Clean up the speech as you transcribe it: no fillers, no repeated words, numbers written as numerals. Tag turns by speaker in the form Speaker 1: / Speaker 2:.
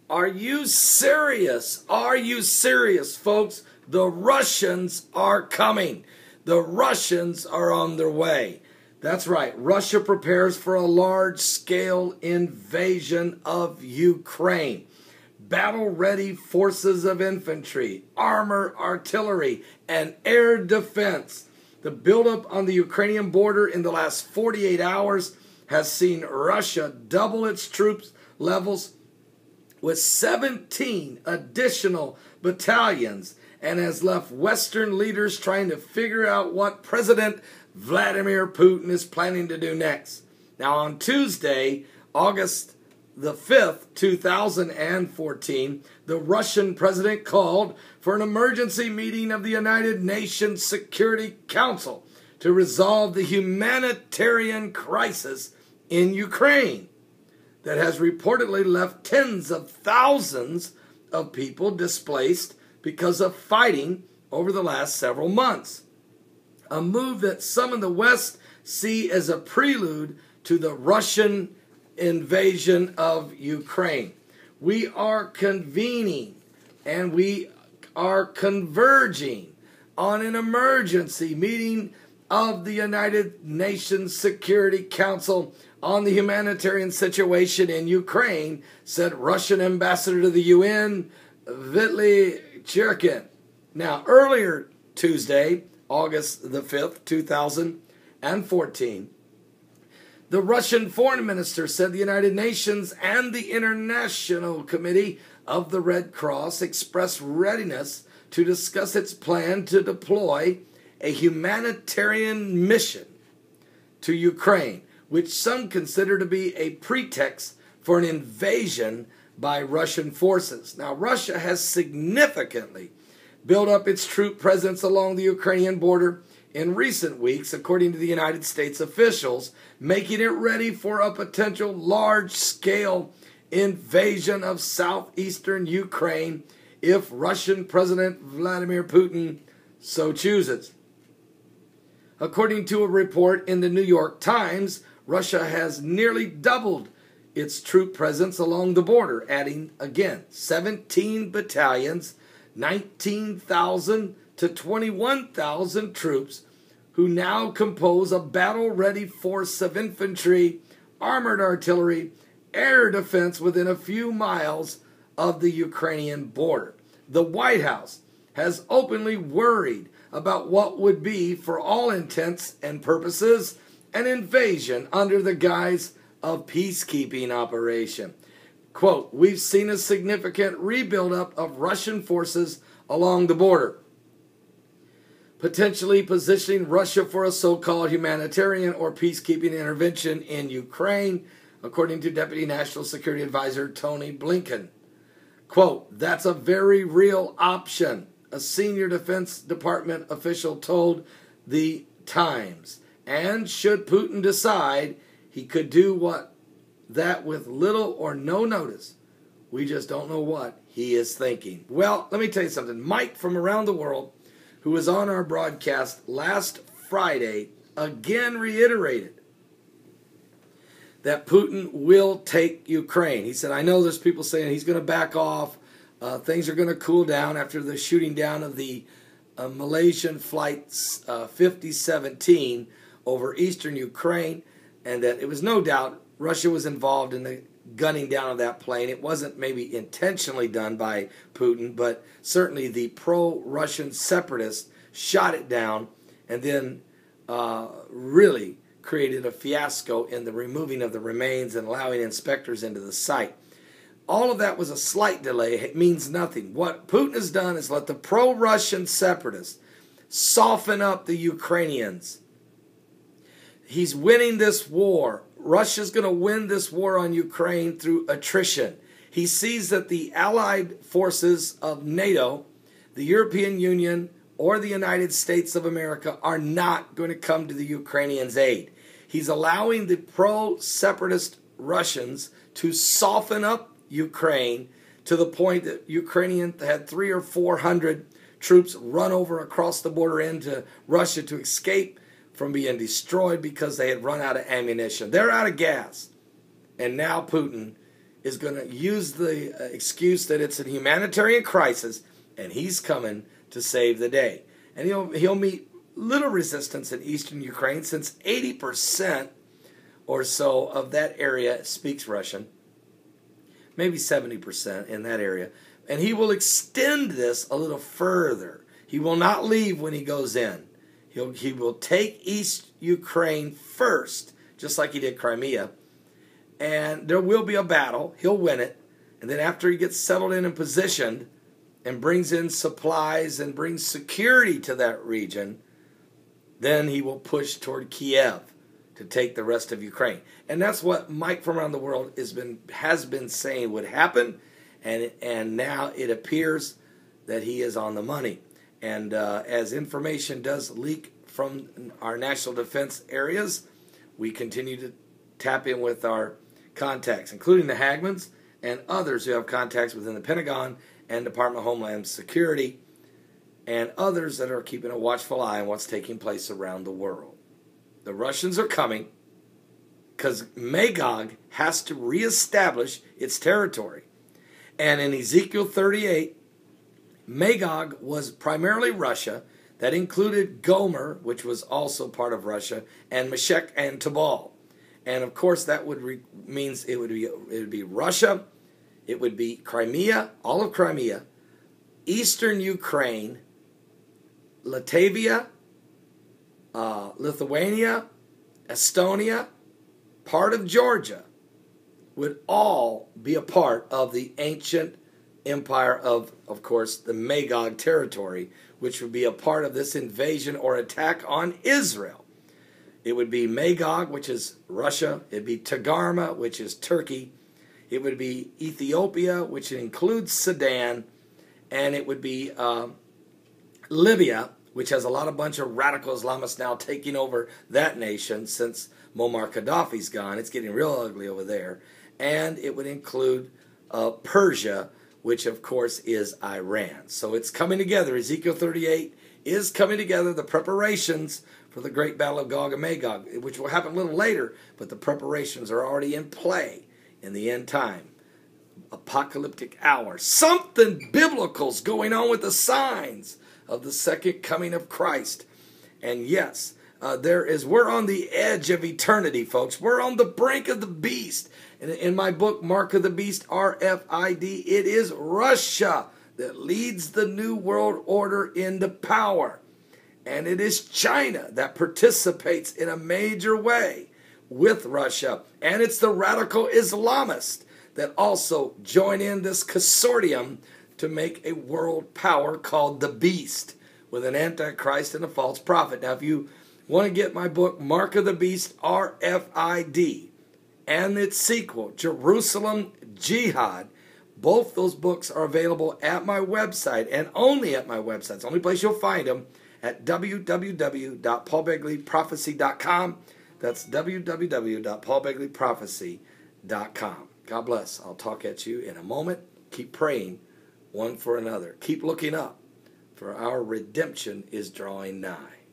Speaker 1: Are you serious? Are you serious, folks? The Russians are coming. The Russians are on their way. That's right. Russia prepares for a large-scale invasion of Ukraine. Battle-ready forces of infantry, armor, artillery, and air defense. The buildup on the Ukrainian border in the last 48 hours has seen Russia double its troops levels with 17 additional battalions, and has left Western leaders trying to figure out what President Vladimir Putin is planning to do next. Now, on Tuesday, August the 5th, 2014, the Russian president called for an emergency meeting of the United Nations Security Council to resolve the humanitarian crisis in Ukraine that has reportedly left tens of thousands of people displaced because of fighting over the last several months. A move that some in the West see as a prelude to the Russian invasion of Ukraine. We are convening and we are converging on an emergency meeting of the United Nations Security Council on the humanitarian situation in Ukraine, said Russian ambassador to the UN, Begley. Now, earlier Tuesday, August the 5th, 2014, the Russian foreign minister said the United Nations and the International Committee of the Red Cross expressed readiness to discuss its plan to deploy a humanitarian mission to Ukraine, which some consider to be a pretext for an invasion by Russian forces. Now, Russia has significantly built up its troop presence along the Ukrainian border in recent weeks, according to the United States officials, making it ready for a potential large-scale invasion of southeastern Ukraine if Russian President Vladimir Putin so chooses. According to a report in the New York Times, Russia has nearly doubled its troop presence along the border, adding, again, 17 battalions, 19,000 to 21,000 troops, who now compose a battle-ready force of infantry, armored artillery, air defense within a few miles of the Ukrainian border. The White House has openly worried about what would be, for all intents and purposes, an invasion under the guise of peacekeeping operation. Quote, "We've seen a significant rebuild-up of Russian forces along the border, potentially positioning Russia for a so-called humanitarian or peacekeeping intervention in Ukraine," according to Deputy National Security Advisor Tony Blinken. Quote, "That's a very real option," a senior Defense Department official told the Times. "And should Putin decide, he could do that with little or no notice. We just don't know what he is thinking." Well, let me tell you something. Mike from around the world, who was on our broadcast last Friday, again reiterated that Putin will take Ukraine. He said, "I know there's people saying he's going to back off. Things are going to cool down after the shooting down of the Malaysian flight 5017 over eastern Ukraine, and that it was no doubt Russia was involved in the gunning down of that plane. It wasn't maybe intentionally done by Putin, but certainly the pro-Russian separatists shot it down and then really created a fiasco in the removing of the remains and allowing inspectors into the site. All of that was a slight delay. It means nothing. What Putin has done is let the pro-Russian separatists soften up the Ukrainians. He's winning this war. Russia's going to win this war on Ukraine through attrition. He sees that the allied forces of NATO, the European Union, or the United States of America are not going to come to the Ukrainians' aid. He's allowing the pro-separatist Russians to soften up Ukraine to the point that Ukrainian had 300 or 400 troops run over across the border into Russia to escape from being destroyed because they had run out of ammunition. They're out of gas. And now Putin is going to use the excuse that it's a humanitarian crisis, and he's coming to save the day. And he'll meet little resistance in eastern Ukraine, since 80% or so of that area speaks Russian, maybe 70% in that area. And he will extend this a little further. He will not leave when he goes in. He will take East Ukraine first, just like he did Crimea. And there will be a battle. He'll win it. And then after he gets settled in and positioned and brings in supplies and brings security to that region, then he will push toward Kiev to take the rest of Ukraine. And that's what Mike from around the world has been saying would happen. And now it appears that he is on the money. And as information does leak from our national defense areas, we continue to tap in with our contacts, including the Hagmans and others who have contacts within the Pentagon and Department of Homeland Security, and others that are keeping a watchful eye on what's taking place around the world. The Russians are coming because Magog has to reestablish its territory. And in Ezekiel 38, Magog was primarily Russia. That included Gomer, which was also part of Russia, and Meshech and Tubal. And of course, that means it would be Russia, it would be Crimea, all of Crimea, eastern Ukraine, Latvia, Lithuania, Estonia, part of Georgia, would all be a part of the ancient empire of course, the Magog territory, which would be a part of this invasion or attack on Israel. It would be Magog, which is Russia. It would be Togarmah, which is Turkey. It would be Ethiopia, which includes Sudan. And it would be Libya, which has a bunch of radical Islamists now taking over that nation since Muammar Gaddafi's gone. It's getting real ugly over there. And it would include Persia, which of course is Iran. So it's coming together. Ezekiel 38 is coming together. The preparations for the great battle of Gog and Magog, which will happen a little later, but the preparations are already in play in the end time. Apocalyptic hour. Something biblical's going on with the signs of the second coming of Christ. And yes, we're on the edge of eternity, folks. We're on the brink of the beast. In my book, Mark of the Beast, RFID, it is Russia that leads the New World Order into power. And it is China that participates in a major way with Russia. And it's the radical Islamists that also join in this consortium to make a world power called the Beast, with an Antichrist and a false prophet. Now, if you want to get my book, Mark of the Beast, RFID, and its sequel, Jerusalem Jihad, both those books are available at my website, and only at my website. It's the only place you'll find them, at www.paulbegleyprophecy.com. That's www.paulbegleyprophecy.com. God bless. I'll talk at you in a moment. Keep praying one for another. Keep looking up, for our redemption is drawing nigh.